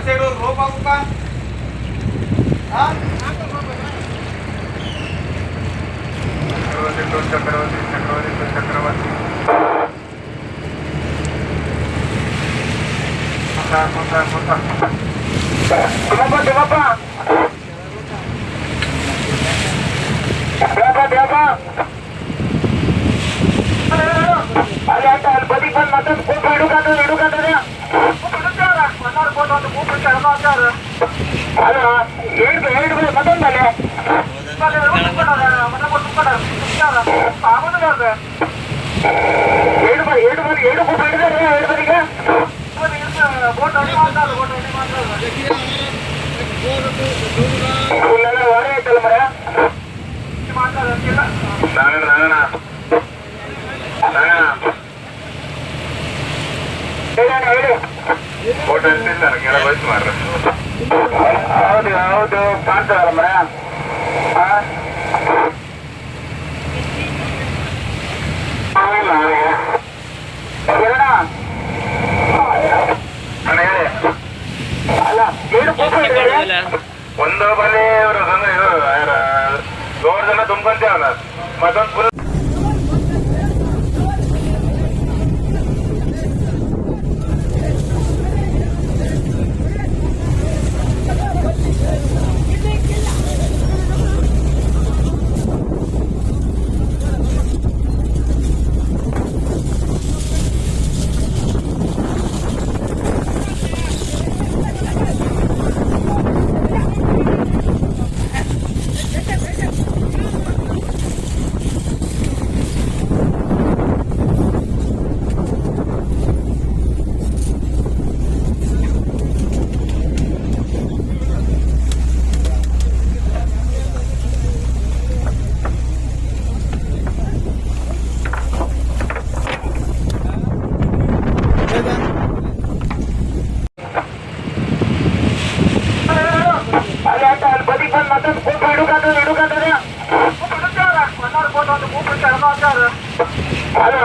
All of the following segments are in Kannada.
ಸೈಡ್ ರೋಪ್ ಹಾಕುತ್ತಾ ಚಕ್ರವರ್ತಿ ಅಲ್ಲಿ ಬದಿಗೆ ಬಂದು ಮತ್ತೆ ಹಿಡುಕಾದ್ರೆ ಅಲ್ಲ ಹೇಳ್ಬೇಕು ಮತ್ತೊಂದಲ್ಲೇ ಏಳು ಕೂಪ ಹಿಡಿದಾರೆ ಏಳು ಬದಿಗೆ ಫುಲ್ಲೆಲ್ಲ ಹೊರೆ ಆಯ್ತಲ್ಲ ಮರ ಹೇಳಿ ಫೋಟೋ ಇರ್ತಿಲ್ಲ ನನಗೆಲ್ಲ ವಯಸ್ಸು ಮಾಡ್ರಿ ಹೌದು ಹೌದು ಕಾಣ್ತಾರಲ್ಲ ಮರ ಅಲ್ಲ ಏನು ಒಂದು ಬಲಿ ಇವರು ಜನ ತುಂಬ್ಕೊಂತೇವಲ್ಲ ಮತ್ತೊಂದು ಫುಲ್ ಅಲ್ಲ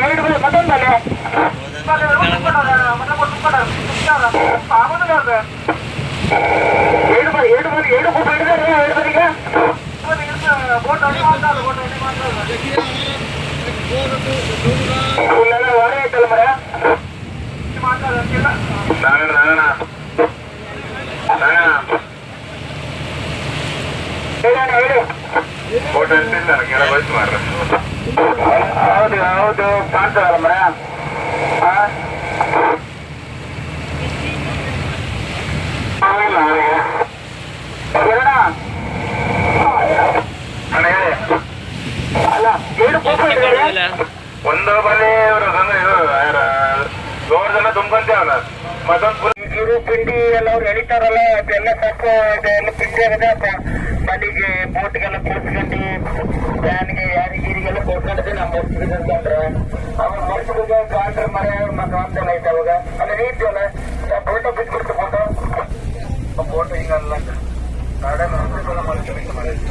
ಹೇಳ್ಬೇಕು ಮತ್ತೊಂದಲ್ಲೇ ಏಳು ಕೂಪ ಹಿಡಿದಾರೆ ಏಳು ಬದಿಗೆ ಫುಲ್ಲೆಲ್ಲ ಹೊರೆ ಆಯ್ತಲ್ಲ ಮರ ಹೇಳಿ ಫೋಟೋ ಇರ್ತಿಲ್ಲ ನನಗೆಲ್ಲ ವಯಸ್ಸು ಮಾಡ್ರಿ ಹೌದು ಹೌದು ಕಾಣ್ತಾರಲ್ಲ ಮರ ಹೇಳಿ ಅಲ್ಲ ಏನು ಕೂಪ ಒಂದು ಬಲಿ ಇವರು ಜನ ತುಂಬ್ಕೊಂತೇವಲ್ಲ ಮತ್ತೊಂದು ಇವರು ಪಿಂಡಿ ಎಲ್ಲ ಅವ್ರು ಎಳಿತಾರಲ್ಲ ಅದೆಲ್ಲ ಸ್ವಲ್ಪ ಇದೆಲ್ಲ ಪಿಂಡಿ ಆಗದೆ ಮನೆಗೆ ಬೋಟ್ಗೆಲ್ಲ ಕೂತ್ಕೊಂಡು ಫ್ಯಾನ್ಗೆ ಯಾರಿಗೀರಿಗೆಲ್ಲ ಕೊಡ್ಕೊಂಡಿದ್ದೆ ನಮ್ಮ ಮರ್ಸ್ಕೊಂಡ್ರೆ ಅವಾಗ ಮರ್ಸ್ಬಿಟ್ಟು ಕಾಂಟ್ರೆ ಮರೆ ಮತ್ತೊಂದೆಲ್ಲ ಐತೆ ಅವಾಗ ಅಲ್ಲ ನೀತಿ ಅಲ್ಲ ಫೋಟೋ ಬಿಟ್ಬಿಡ್ತು ಫೋಟೋ ಹಿಂಗಲ್ಲ ನಾಳೆ ಮರ್ಸ್ಕೊಂಡ್ರೆ